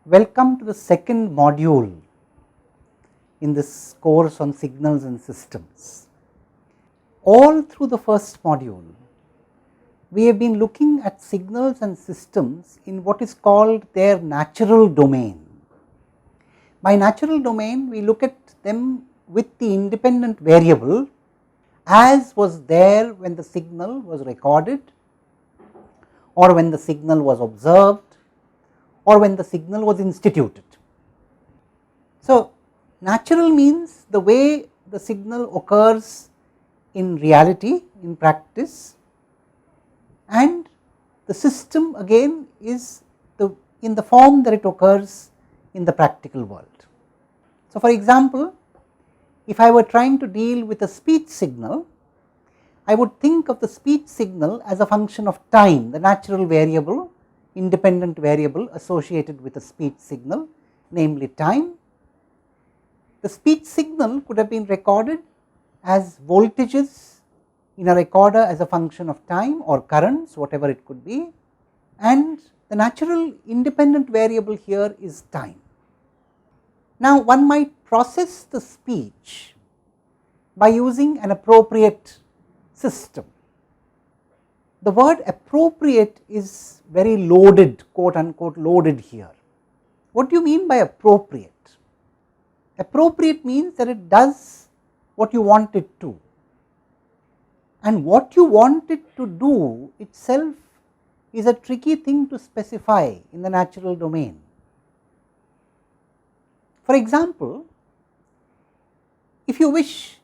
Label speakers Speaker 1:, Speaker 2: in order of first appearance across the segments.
Speaker 1: Welcome to the second module in this course on signals and systems. All through the first module, we have been looking at signals and systems in what is called their natural domain. By natural domain, we look at them with the independent variable as was there when the signal was recorded, or when the signal was observed, or when the signal was instituted. So, natural means the way the signal occurs in reality, in practice, and the system again is in the form that it occurs in the practical world. So, for example, if I were trying to deal with a speech signal, I would think of the speech signal as a function of time, the natural variable, independent variable associated with a speech signal, namely time. The speech signal could have been recorded as voltages in a recorder as a function of time, or currents, whatever it could be, and the natural independent variable here is time. Now, one might process the speech by using an appropriate system. The word appropriate is very loaded, quote unquote loaded here. What do you mean by appropriate? Appropriate means that it does what you want it to, and what you want it to do itself is a tricky thing to specify in the natural domain. For example, if you wish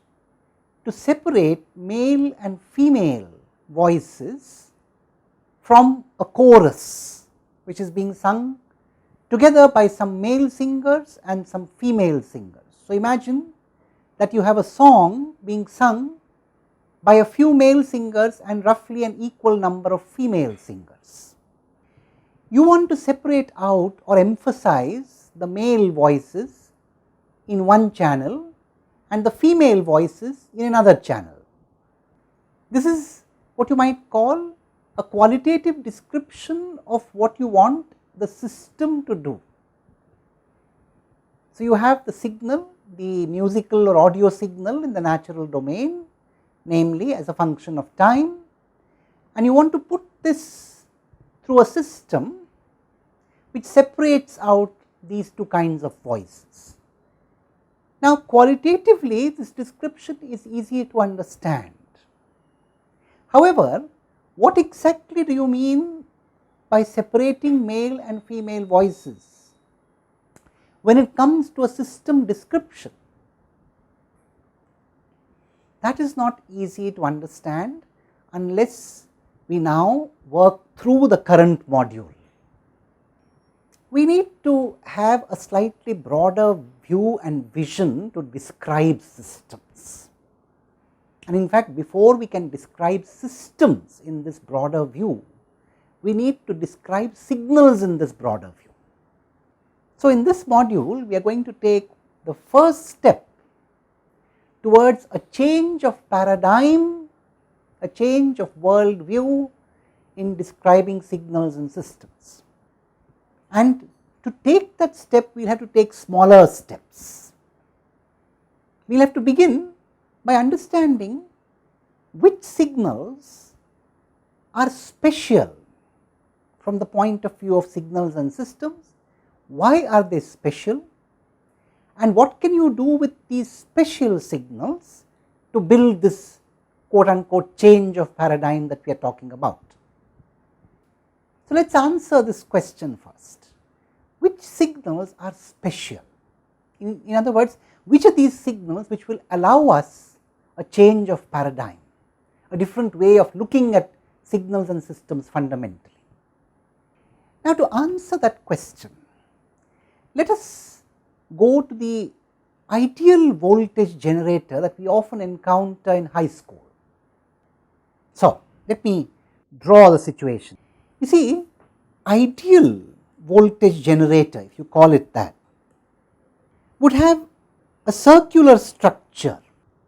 Speaker 1: to separate male and female voices from a chorus which is being sung together by some male singers and some female singers. So, imagine that you have a song being sung by a few male singers and roughly an equal number of female singers. You want to separate out or emphasize the male voices in one channel and the female voices in another channel. This is what you might call a qualitative description of what you want the system to do. So, you have the signal, the musical or audio signal in the natural domain, namely as a function of time, and you want to put this through a system which separates out these two kinds of voices. Now, qualitatively this description is easy to understand. However, what exactly do you mean by separating male and female voices when it comes to a system description? That is not easy to understand unless we now work through the current module. We need to have a slightly broader view and vision to describe systems. And in fact, before we can describe systems in this broader view, we need to describe signals in this broader view. So, in this module, we are going to take the first step towards a change of paradigm, a change of world view in describing signals and systems. And to take that step, we will have to take smaller steps. We will have to begin by understanding which signals are special from the point of view of signals and systems, why are they special, and what can you do with these special signals to build this quote unquote change of paradigm that we are talking about. So, let us answer this question first. Which signals are special? In other words, which are these signals which will allow us a change of paradigm, a different way of looking at signals and systems fundamentally? Now, to answer that question, let us go to the ideal voltage generator that we often encounter in high school. So, let me draw the situation. You see, ideal voltage generator, if you call it that, would have a circular structure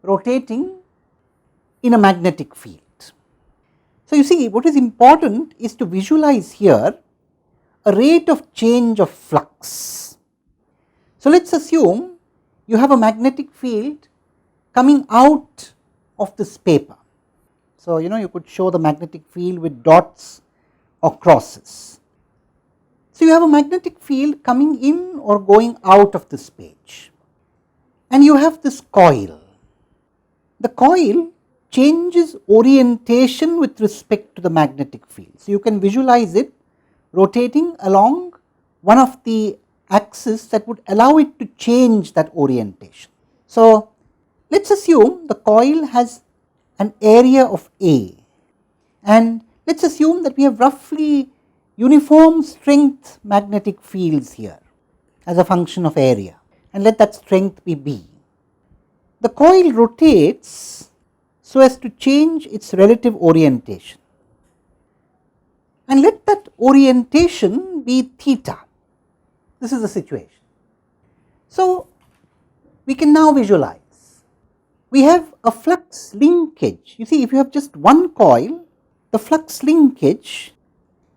Speaker 1: rotating in a magnetic field. So, you see, what is important is to visualize here a rate of change of flux. So, let us assume you have a magnetic field coming out of this paper. So, you could show the magnetic field with dots or crosses. So, you have a magnetic field coming in or going out of this page, and you have this coil. The coil changes orientation with respect to the magnetic field. So, you can visualize it rotating along one of the axes that would allow it to change that orientation. So, let us assume the coil has an area of A, and let us assume that we have roughly uniform strength magnetic fields here as a function of area, and let that strength be B. The coil rotates so as to change its relative orientation, and let that orientation be theta. This is the situation. So, we can now visualize. We have a flux linkage. You see, if you have just one coil, the flux linkage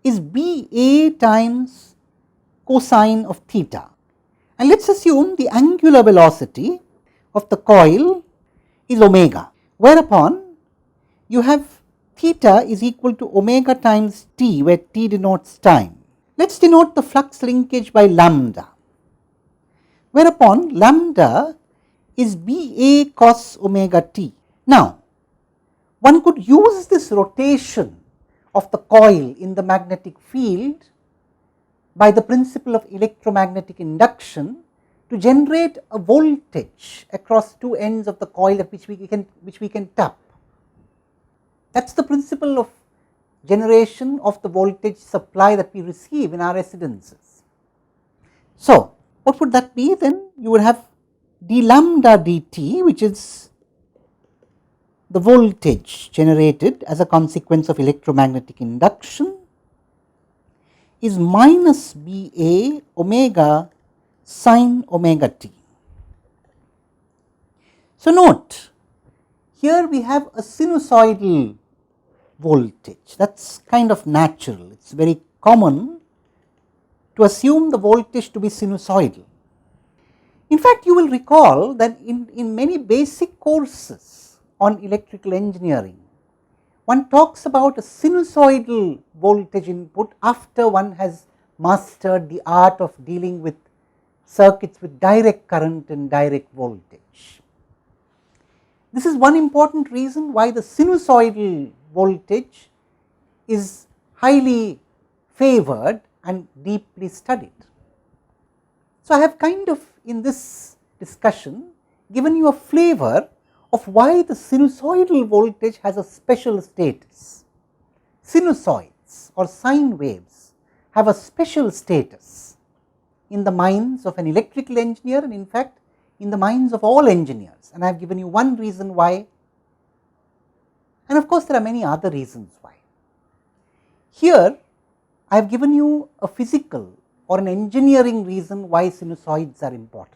Speaker 1: is BA times cosine of theta. And let us assume the angular velocity of the coil is omega, whereupon you have theta is equal to omega times t, where t denotes time. Let us denote the flux linkage by lambda, whereupon lambda is BA cos omega t. Now, one could use this rotation of the coil in the magnetic field by the principle of electromagnetic induction to generate a voltage across two ends of the coil which we can tap. That is the principle of generation of the voltage supply that we receive in our residences. So, what would that be then? You would have d lambda dt, which is the voltage generated as a consequence of electromagnetic induction, is minus BA omega sin omega t. So, note here we have a sinusoidal voltage. That is kind of natural. It is very common to assume the voltage to be sinusoidal. In fact, you will recall that in many basic courses on electrical engineering, one talks about a sinusoidal voltage input after one has mastered the art of dealing with circuits with direct current and direct voltage. This is one important reason why the sinusoidal voltage is highly favored and deeply studied. So, I have kind of in this discussion given you a flavor of why the sinusoidal voltage has a special status. Sinusoids or sine waves have a special status in the minds of an electrical engineer, and in fact in the minds of all engineers, and I have given you one reason why, and of course there are many other reasons why. Here I have given you a physical or an engineering reason why sinusoids are important.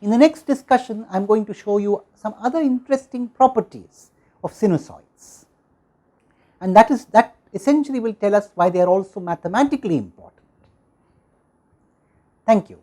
Speaker 1: In the next discussion, I am going to show you some other interesting properties of sinusoids, and that essentially will tell us why they are also mathematically important. Thank you.